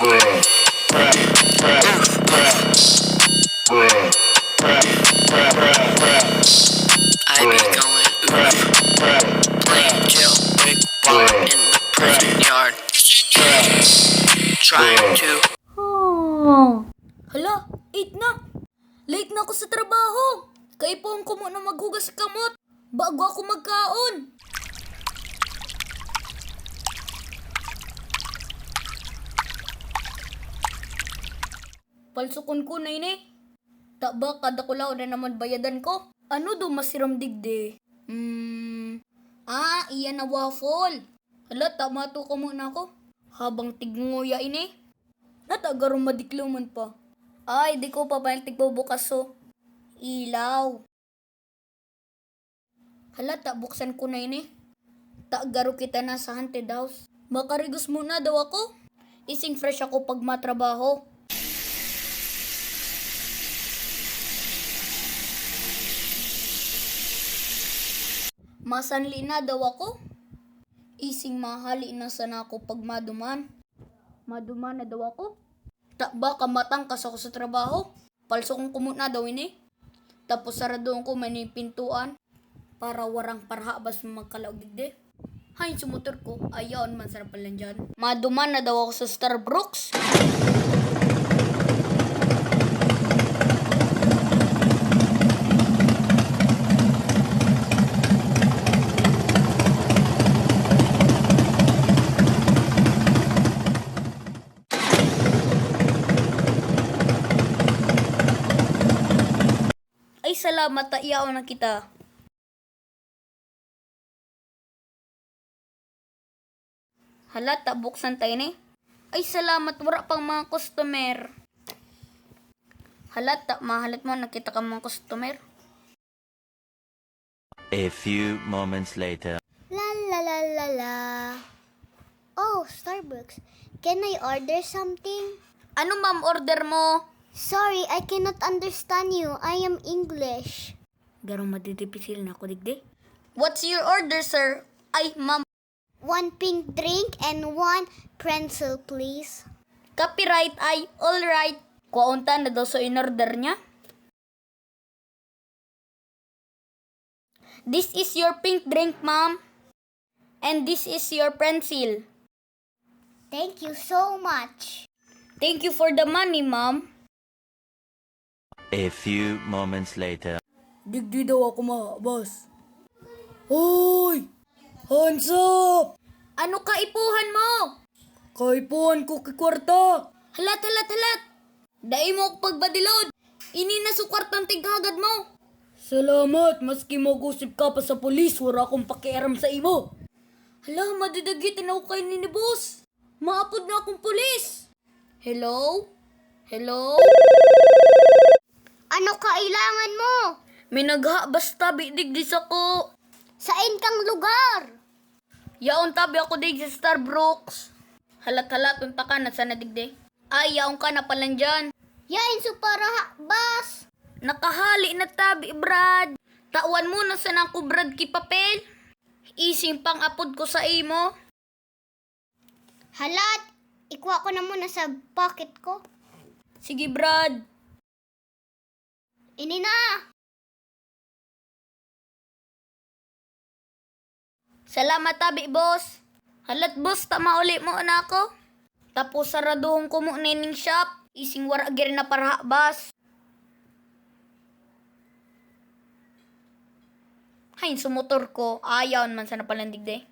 I be going playing jailbreak while in the prison yard. Trying to. Hala, 8 na. Late na ako sa trabaho. Kay po ko mo na maghugas kamot bago ako magkaon. Palsukon ko na ini. Taba kada ko na naman bayadan ko. Ano do masiram digde? Iyan na waffle. Hala, tama to ko muna ako. Habang tignguya ini. Natagarong madikluman pa. Ay, di ko pa ba yung tigbubukas so. Ilaw. Hala, buksan ko na ini. Garo kita na sa haunted house. Makarigos muna daw ako. Ising fresh ako pag matrabaho. Masanli na daw ako. Ising mahali na sana ako pag maduman. Maduman na daw ako. Baka matangkas ako sa trabaho. Palso kong kumuna daw ini. Tapos saradoon ko may pintuan. Para warang parhabas magkalaog digde. Hay, sumutor ko. Ayaw man sarap pala dyan. Maduman na daw ako sa Starbucks. Ay, salamat, taiyaw na kita. Hala, buksan tayo ni. Ay, salamat, wala pang mga customer. Hala, mahalat mo, nakita ka mga customer. A few moments later. La la la la la. Oh, Starbucks. Can I order something? Ano ma'am order mo? Sorry, I cannot understand you. I am English. Garong madidipisil na ako digde. What's your order, sir? Ay, ma'am. 1 pink drink and 1 pretzel, please. Copyright ay alright. Kuwaunta na daw sa in-order niya. This is your pink drink, ma'am. And this is your pencil. Thank you so much. Thank you for the money, ma'am. A few moments later. Digdi daw ako boss. Hoy! Hands up! Ano kaipuhan mo? Kaipuhan ko kikwarta. Halat. Dai mo ako pagbadilod. Ini na sa kwartang tighagad mo. Salamat, maski mag-usip ka pa sa polis, wala akong pakiaram sa imo. Hala, madidagitin ako kayo ni boss. Maapod na akong polis. Hello? Ano kailangan mo? May basta digdis ako. Saan kang lugar? Yaon tabi ako dig sa Starbucks. Halat, unta ka na sana digde. Ay, yaon ka na palang dyan. Yain su para bas. Nakahali na tabi, Brad. Tawan mo na sana ko, Brad, papel. Ising pang apod ko sa imo. Halat, ikuha ko na muna sa pocket ko. Sige, Brad. Ini na. Salamat tabi, boss. Halat, boss, tama uli mo na ako. Tapos saraduhong ko mo nining shop. Ising waragir na parhabas. Hay, sumutor ko. Ayaw man sana palang digde.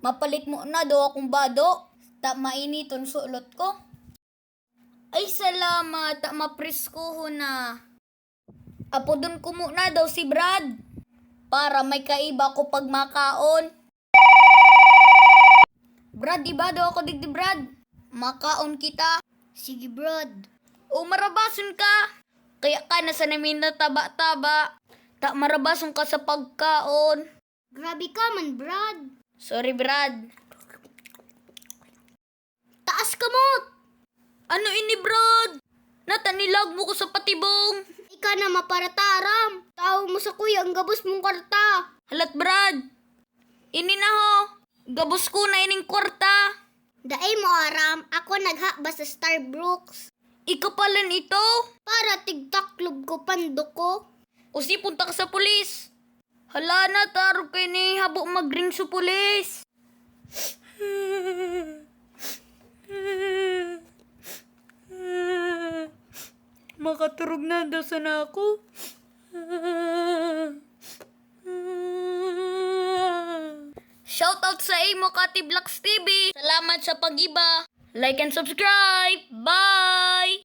Mapalit mo na daw akong bado. Mainiton sulot ko. Ay, salamat. Mapriskuho na. Apodon ko muna daw si Brad. Para may kaiba ko pag makaon. Brad, iba daw ako digdi, Brad. Makaon kita. Sige, Brad. O marabason ka. Kaya ka na sa namin na taba-taba. Marabason ka sa pagkaon. Grabe ka man, Brad. Sorry, Brad. Taas ka mo. Ano Ano ini, Brad? Natanilag mo ko sa patibong. Ika na maparataram. Tao mo sa kuya ang gabos mong kwarta. Halat, Brad. Ini na ho. Gabos ko na ining kwarta. Daay mo aram, ako nagha ba sa Starbucks. Ikapalan ito. Para tigtaklob ko pandok ko. O si punta ka sa pulis. Hala na, taro kay ni habo magring sa pulis. Makaturog na daw sana ako. Shoutout sa imo, Kati Vlogs TV. Salamat sa pag-iba. Like and subscribe. Bye!